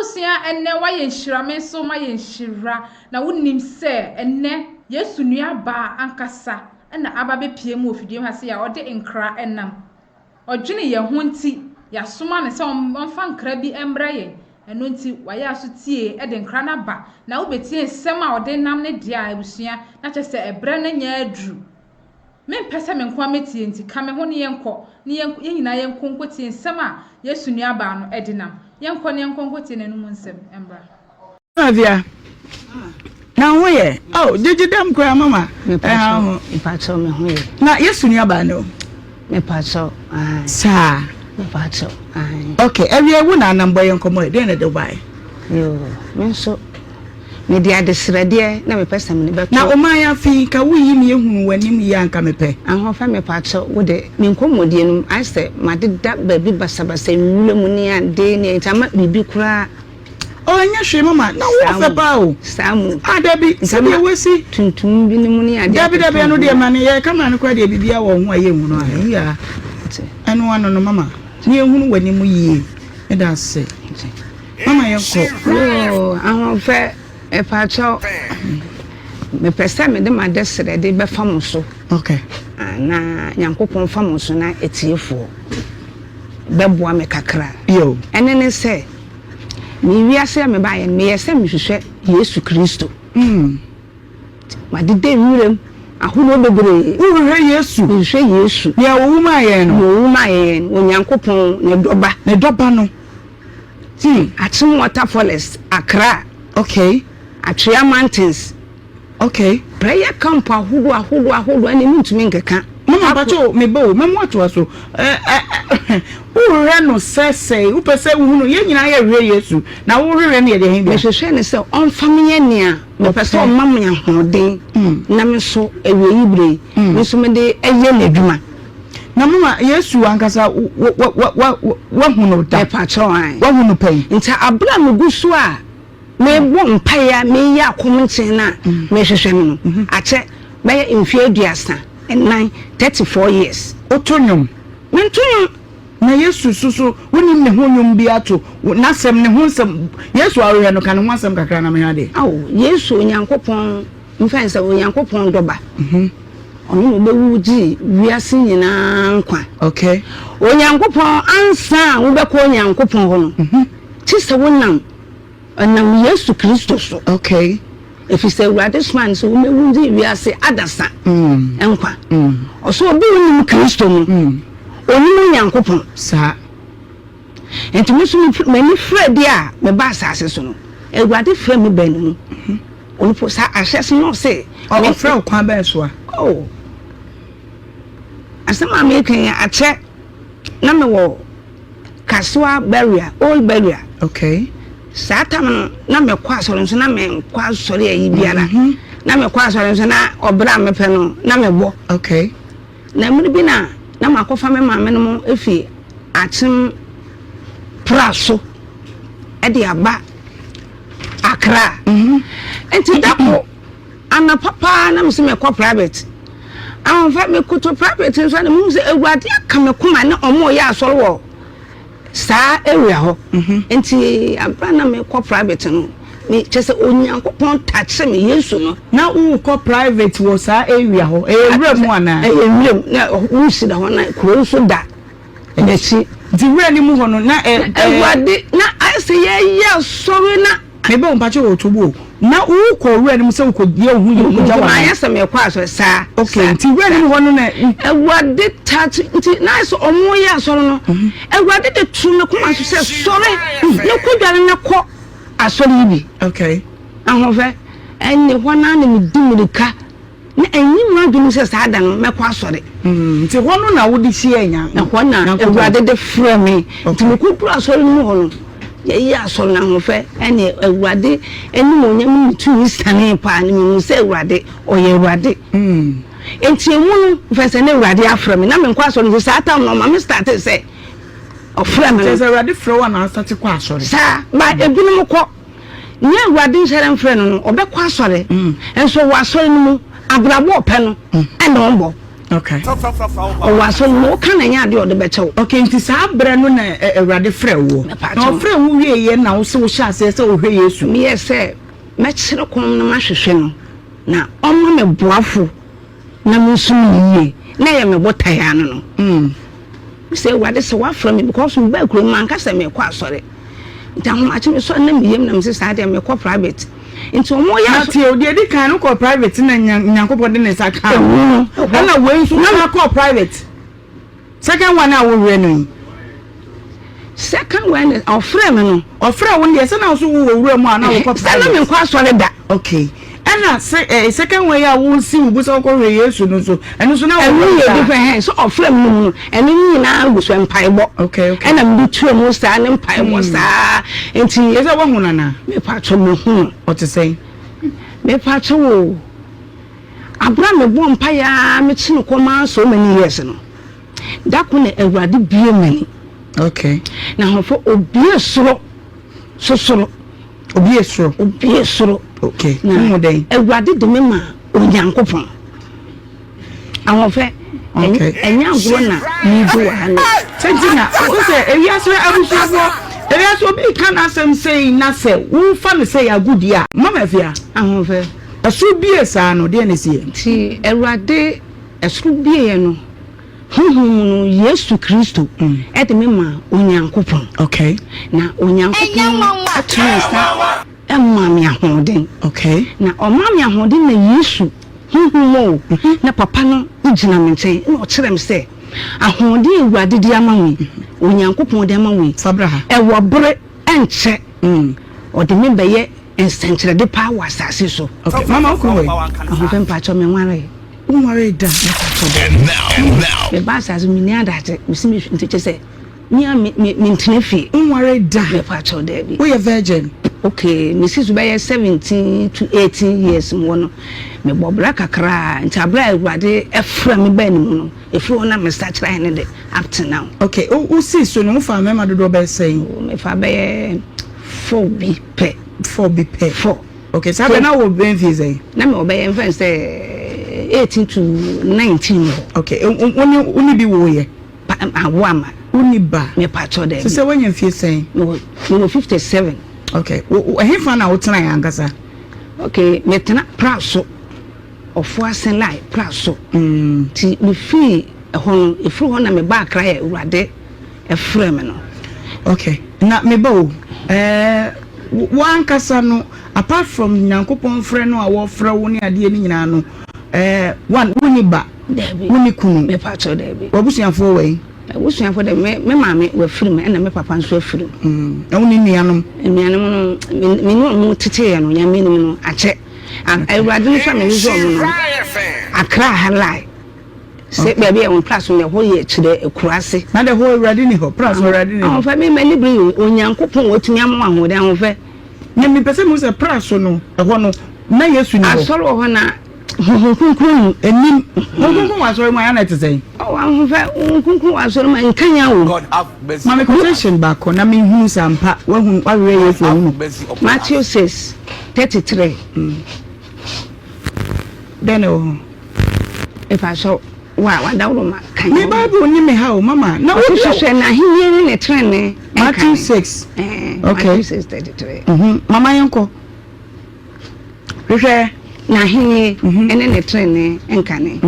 Abusia enne wa ye Nshirame so ma ye Nshira na wonim se enne Yesu nua ba ankasa na aba be pie mu ofidie ha se ya ode nkra enam odwene ye ho nti ya soma ne se onfa nkra bi embra ye eno nti waye aso tie de nkra na ba na wo betie nsem a ode nam ne dia abusia na chese ebre na nya adru men pese men kwa metie nti ka me ho ne yenko ne yenyina yenko nkotie nsem a Yesu nua ba no edinam yenko ne yenko nkotie nanum nsem embra avia na wo ye oh didam kwa mama me pacho me ho ye na Yesu nua ba no me pacho sa me pacho okay every wo na nambo yenko mo dey na Dubai yo me so me dia de srede na me pesa me be na o man ya fi ka wo yi me ehunu wanim yi anka me pe ahofa me pacho wo de me nkomodie no I say ma de da ba bi basabasa nwule mu ni ade ni ntama bibi kura onya hwe mama na wo fe ba o samu adabi sabi wesi tuntum bi ni mu ni ade dabi no de mane ye kama no kwa de bibia wo ho aye mu no ya eno ano no mama ni ehunu wanim yi e da se mama yenko yo ahofa e pacho me pesa me de ma de sere de be fam so okay na nyankopon fam so na etiefo be boa me kakra yo ene ne se mi wiase me ba ye me yese me hwehwe Yesu Kristo ma de de wurem ahono bebre hwehwe Yesu hwehwe Yesu ya wo ma ye no onyankopon ne doba no atim waterfalls Accra okay Atria Mountains okay prayer camp ahodo ene ntumi nkeka mama bacho me bo me mo ato aso wo re no sese wo pese wo hunu ye nyina ye hwe Yesu na wo hwe ne ye de hin bi me hwehwe ne se on famye nia me pese on mam nya hoden na me so ewe yibre me so me de eye na dwuma na mama Yesu ankasa wa hunu da pacho an wa hunu pai nta abra me gusu a me bo mpaya me ya akomunten na me hwehwe no ache me mfie aduasa and 34 years otonyum mentonyum na Yesu susu woni ne honyum bi ato na sem ne ho sem Yesu awre no kan ho sem kakra na me hade Yesu onyankopon mfanse onyankopon doba onu be wuji wiase nyina nkwa okay onyankopon ansa wo be ko onyankopon ho no ti se wonam anam Yesu Kristo so okay if you say this man so we wuji wiase adasa nkwa oso obi woni Kristo no onu nyankopon sa enti musu mani fredi a me ba asase so no ewade fra me ban mu onu po sa ahwese no se o fra kwa ba so a asema me kan ache na me wo kaswa barrier old barrier okay satam na me kwa so nso na me kwa so re yi biara na me kwa so nso na obra me pe no na me bo okay na mu bi na makofa me ma me no efi atim praso e de aba Accra enti dako ana papa na me se me kwa private am fa me kuto private nso na mu se ewade aka me kuma na omo ya asoro wo sa area ho enti abra na me kwa private no me chese onyankopon tache me Yesu no na wo kwa private wo sa area ho ewura mu ana ewura na wo si da ho na kuro so da echi di wura ni mu ho no na ewade na ase ye sori na me be mpache wo tobo na wo ko wura ni mu se wo ko die hu ye ko jawa na yesa me kwa so sa okay nti wura ni mu ho no na ewade tache nti na so omo ye asoro no ewade de tu me kuma so se sori ne ko dware na ko asori bi okay ahofe enne hona na me dumurika na enyi mu adwunu se sa da no me kwa asori nti hono na wo di hie nya na hona ewade de frɛ me nti me ko pura asori mu ho no ye asori na ahofe enne ewade enne mo nyam tu sane pa ni mu se ewade oye ewade enti emu no fese na ewade afrɛ me na me kwa asori sa atam no ma me start say ofrɛ me se ewade frɛ wa na start kwa asori sa ba ebinum ko nye ewade nsere mfrɛ no obekɔ asori enso wa asori no mu abrabo pe no ene ombo Okay. O wa so no kan anya de o de bechew. Okay, nti saa bra no na Ewurade frɛ wo. Na frɛ wo wie ye na wo se wo hye ase se wo hwɛ Yesu. Me yese me kyere kom no mahwehwɛ no. Na ɔma me boafo na musum yie. Na ye me botaya no no. Say Ewurade se wa frɛ me because me ba kuro man ka se me kɔ asɔre. Nti ahomache me so na me yem na me se saa de me kɔ private. Into mo ya ti o de kan no call private na nyankopɔ de ne saka na we so na call private second one na wo hwe no second one ofre me no ofre wo de se na so wo wura mu ana wo call private na me kwa asɔre da okay ana second way ya wo si wo so ko hwe Yesu no so eno so na wo ye different hands so ofre me no eno nyina go so mpaebɔ okay ana me tuo mo sa ne mpaebɔ sa enti ye se wo huna na me patro me hu o te say me patro wo abra me bo mpaya me chi no koma so many years no da ko na Ewurade bie mani okay na hofo obi soro so obi soro okay mo den Ewurade de me ma onyankopon ahofe enya agro na ni do ha no sentina o se ewiaso abusuafo ewiaso bi kan asem sei na se wo fa no sei agudi a mama fia ahofe asu bie saa no de na sie ti Ewurade asu bie no no Yesu Kristo e de me ma onyankopon okay na onyankopon atresa emma me ahoden okay na omma me ahoden na Yesu mo na papa no igina me nchen na o kire me se ahoden Ewurade di ama wi onyankopon de ama wi fabraha e wo bere enche o de me beye ensenkyere de pa wa asase so okay mama ko we ahoden pa cho me nware unware da and now me ba asase mi ni adaje mi si mi nteche se mi ntene fi unware da me pa cho da bi we virgin okay Mrs. Ubaya 17 to 18 years mo no me bobra kakra ntabra Ewurade efra me ba nimu no efra na me start try ne de up to now okay o si so no fa me ma dodo be say me fa be 4 bi pe 4 okay so na wo ben fi say na me obey en fan say 18 to 19 okay oni bi wo ye awama oni ba me pa cho de so say when you feel say no 57 okay he fa na wo tena yankasa okay me tena praso ofo asen lai praso ti me fi ehon efru ho na me ba akra ya Ewurade efre me no okay na me ba o wankasa no apart from nyankopon frɛ no a wo frɛ wo ne ade ni nyina no one woni ba woni kunu me pa cho de bi obusuafo we obusuafo de me maame wa firi me na me papa nso afiri na woni nuanom no me no mo tete ya no nya me no ache Ewurade no fa me zo mo no akra halai se baby e won plus me ho ye kire ekurase na de ho Ewurade ni ho plus Ewurade ni ho fa me mani bri onyankopon otumi am ahode ho fe na me pese mo se plus no ho no na Yesu ni ho asoro ho na kunkun enim kunkun wasoro ma ya na tese oh ho fa kunkun wasoro ma nkanya wo God have mercy ma me quotation back na me hu sampa wa hu wa we Yesu hu Matthew 6:33 then oh if I saw wa dawro ma kan me Bible ni me ha o mama na o hwehwe na hiye ne trene Matthew 6 okay Matthew 6:33 mama yenko hwehwe na hiye ene ne trene enkane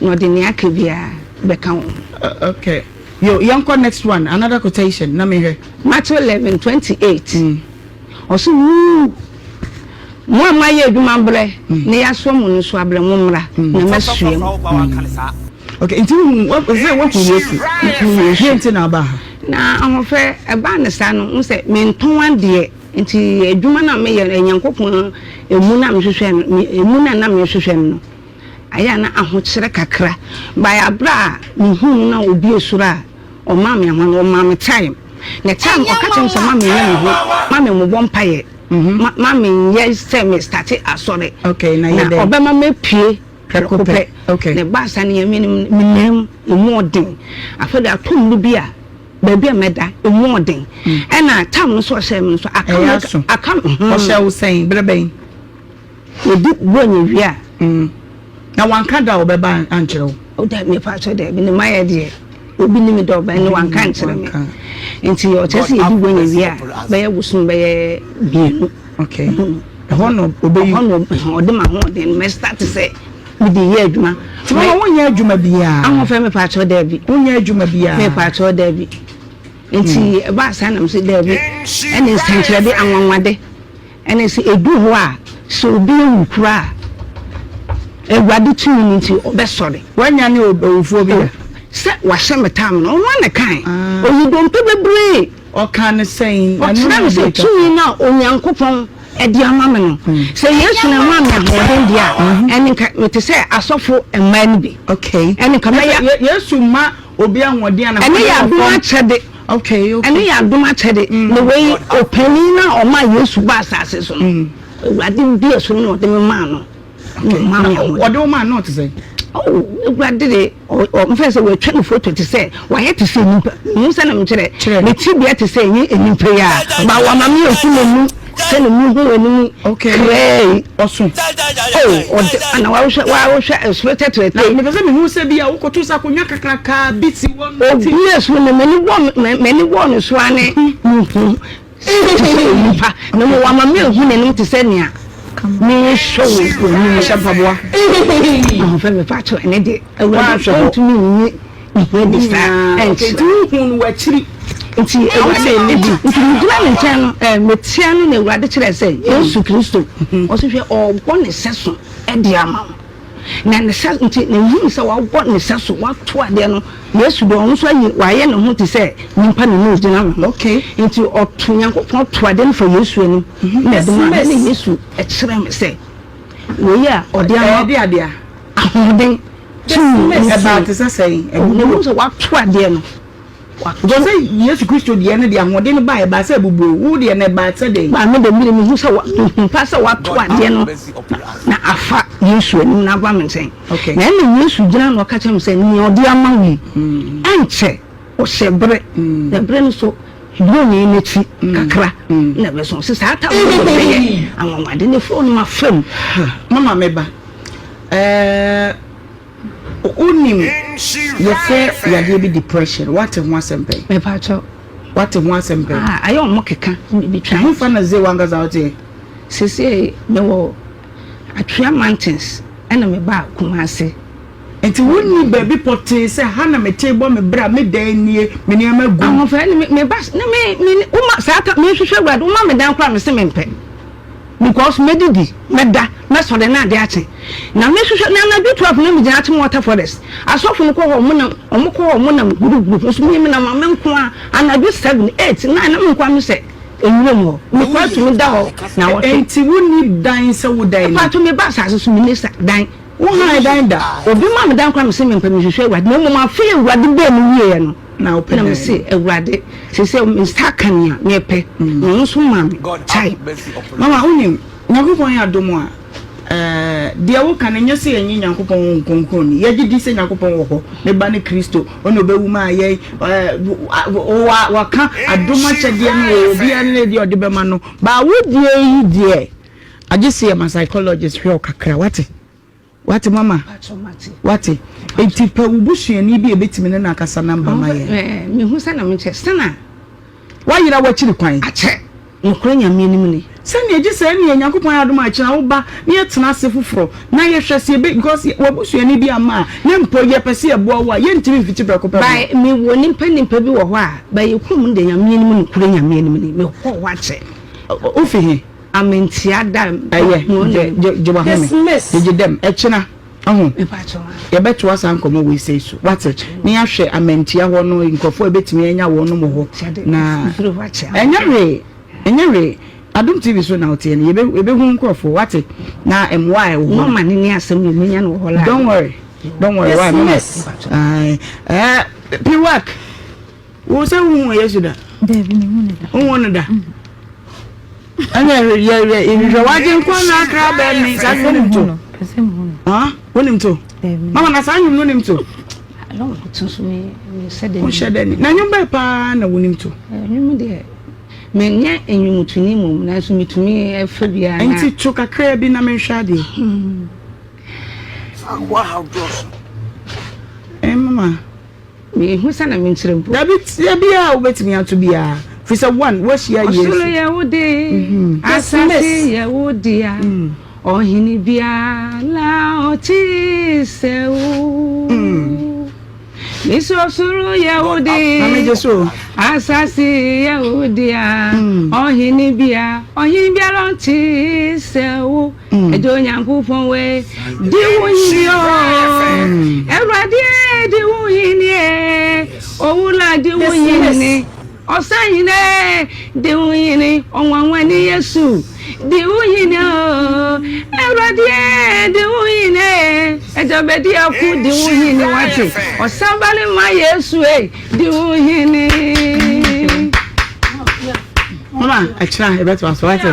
no de ne akabia beka wo okay yo yenko next one another quotation na me he Matthew 11:28 oso mo amaye adwuma bre ne yaso mo no so abre mo mra na masuem okay nti what Yesu yenti na ba na ahofe eba ne sa no nse menton ade nti adwuma na me ye enyankopon emu na mehwehwe emu na mehwehwe no aya na ahokyere kakra by abra muhu na obi esura o ma me amano o ma me time ne time o ka tem so ma me ye ho ma me mo bompaye ma me ye say me start asore okay na ye na obema me pie prekope okay ne ba sa ne minim emu odin afede atom no bia baby meda emu odin e na tam so hyem so akam o she wo saying breben odi bonye wi a na wanka da obeba ankyerɛ that me part of there be my idea. Obi ni me do ba ni wan kan kire me. Enti o chese e di wen ewia ba ya wusun ba ya bienu. Okay. Hono obeyi ode ma ho de me start say me di ye adwuma. Tuma won ye adwuma bia. Ahofa me part of there bi. Won ye adwuma bia. Me part of there bi. Enti ba sanam se there bi. Ene sentre de anwanwade. Ene se edu ho a so obi nkura. Ewade tu ni nti obesore. Wanya ne obewufo bia. Se wa sheme tam no won ne kan. Oyidom pe bebre. O kan saying anu se tu na onyankopon edi amame no se yesu na ma me hoden dia eni ka mete se asofo emma bi okay eni ka yesu ma obi ahoden na eni ya duma chede okay eni ya duma chede the way openi na o ma yesu ba asase so no ewade bi eso no de me ma no ma me ode o ma no to say ewade de o mfa se we twa photo to say wa ye to say nipa mu se na me kire me ti bia to say yin enipa ya ba wa ma me osu mu send me who okay osun ana wa expected to it me pese me hu se bia wo koto sa konwa kakraka biti won yes we many won so ane nipa na mo wa ma me hu nanim te se nia me show ni shampaboa oh fe me pacho ene de wa show to me ni this time okay tu hu wa chiri nti ewade lebi nti mudura me nchen no metia no na ewade kire say Yesu Kristo o se hwe ogbo ne seso e de ama na ne seso nti na hu se wa ogbo ne seso wa to ade no Yesu do on so yi wa ye ne ho ti say nimpa ne no gina ma okay nti oto Nyankopon to ade no for Yesu enu na de ma ne Yesu e kire me say we ya ode ama ade ade a ahoden about say ne ho se wa to ade no Don't say yes, Christian, the end of the modern by a bass, wood and a bad Saturday. But I made a million who saw pass a what to a general. Now, a fat use when you are saying, okay, then the news with General catch him saying, no, dear Mammy, and say, or say, bread, the brain so. You need it, Kakra. Never so. Since I tell you, I didn't phone my friend, Mamma Meba. Unim you say you be depression. What if one sempe? Me pacho. What if one sempe? I don't mokeka be trying. Who fan say wangas out here? Say me wo Atria Mountains and me ba Kumasi. Enti woni baby pote say hana me table me bra me dan nie me niam agu. Am fa me bas na me uma sata me hwehwe wad uma me dan kra me se me mpe. Because me didi me da me so de na de ache. Na me hwehwe na bi 12 na me gina ache water forest. Asofo no ko ho mo na omo ko ho mo na group so me na ma me nko a anabi 7 8 9 na me nko me se enwem ho. Me kwa to me da ho na wo. Enti woni dan se wo dan. Pa to me bas aso me nisa dan. Wo ha dan da. Obi ma me dan kra me se me mpe me hwehwe wad na mo ma fe wad be mu wie no. Na open me say ewrade say me start kan ya me pe no so ma me chai mama unim Nyankopon ya domo a dia wo kan nya se enyi Nyankopon konkon ni ye gidi se Nyankopon wo ho me ba ne Kristo ono bewu ma ye wa ka adoma chede no obi an ne dia ode be ma no ba wo die yi die age se ma psychologist hwe kakra wate mama wate enti pa ubusuani bi ebetimi ne na akasa namba maye me hu sana me chese na wa yira wa chiri kwan ache nkure nyame nim ni sani eje se ne Nyankopon adom a chira wo ba ne yetena se foforo na ye hwese ebe because wabusuani bi ama ne mpo ye pese ye boa wa ye ntimi fiti brako pa ba me woni mpa bi wo ho a ba ye kum de nyame nim ni nkure nyame nim ni me ho wa che ofi he amentia dam je wa home je dem echina ye beto asan komo we say so what me ahwe amentia ho no nkofo ebetimi anya wo no mo ho na enyere adum tv so na otie ne ebe hu nkofo what na emwa wo mama ni asem ni menya no ho la don't worry why mama piwak wo se hu yesu da hu da anya ye waje nkwa na akra be ni sa so wonim to mama na sa nyum wonim to no to so me said na nyum ba pa na wonim to nyum de me nya enyum tuni mum na so mitumi efa bia na enti to kakra bi na me hwa de wow dos Mama. Me who sana me nkyerem. Dabi bia obetimi ato bia. Fisa one what ye yes. Osolo ye wode. Asase ye wode a. Ohini bia la oti se wo. Misosoro ye wode. Mama Jesu. Asase ye wode a. Ohini bia la oti se wo. Ejo Nyankopon we di wo yin o. Ewrade di wo yin e. Owula di wo yin ni. Osayine di wo yin ni. Onwanwan ni Yesu. Di wo yin o. Ewrade di wo yin e. Ejo be di aku di wo yin ni wate. Osambale ma Yesu e. Di wo yin ni. Mama, achira e beto aso wate.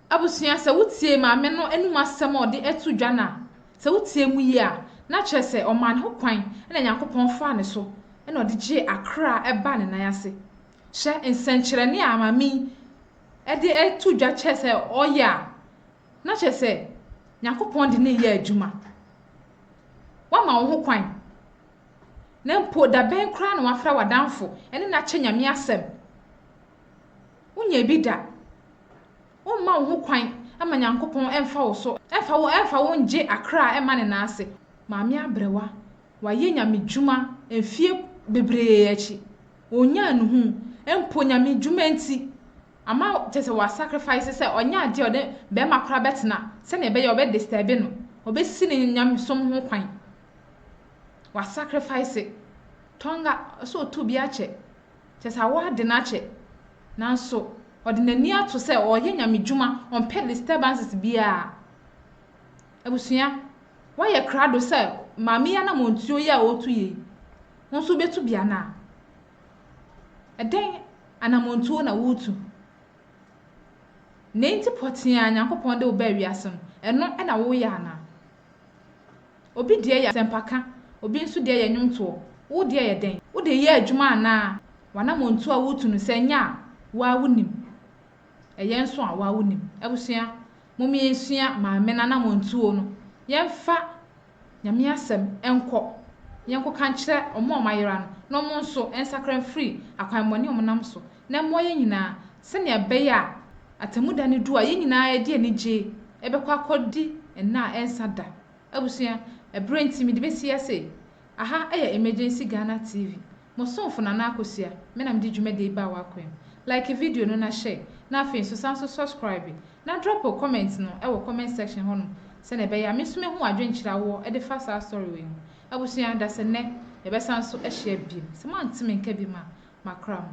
Abusuya se wutie maame no enum asem ode etu dwana se wutie mu yi a na kyerese oman ho kwan na Nyankopon fa ne so na ode gye akra eba ne nan ase hye nsenkyerene a mami ede etu dwa kyerese oya na kyerese Nyankopon de ne ye adwuma wama wo ho kwan na mpo da ben kra na wafra wadanfo ene na kye nyame asem unya bida Oma wo kwan ama Nyankopon emfa wo so emfa wo nje akra ema ne na ase maame abrewa waye nyame dwuma enfie bebree achi onya nuhu empo nyame dwuma nti ama tese wa sacrifice se onya ade ode be makra betena se na be ye obe disturb no obesi ne nyame som ho kwan wa sacrifice tonga so to bi ache tese wa de na ache nanso ordinary ato say oye nyame dwuma on pay disturbances bia abusuya waye krado say maami ya na montuo ya otu ye nso betu bia na eden ana montuo na wotu nenti potia Nyankopon de oba wiasem eno na wo ya na obi de ya sempaka obi nso de ya nwumto wo de ya den wo de ya adwuma na wana montuo a wotu no senya wa wonim eyenso a wa wonim abusua momi ensua maame na montuo no yemfa nyame asem yenko kan kire omo mayira no mo nso ensakran free akwanmoni omnam so na moye nyina se ne beya atemuda ne du a yenyina ede anije ebekwa akodi na ensada abusua ebrenti mi de besia se aha emergency Ghana TV mo sonfo na na akosia me na me di dwumade ba wa kwem like video no na share na afin so subscribe na drop a comment no e wo comment section ho no se na be ya mesume hu adwenkyira wo e de fast story we abusuya da se ne e be sanso e share bi se man ntime nka bi ma makram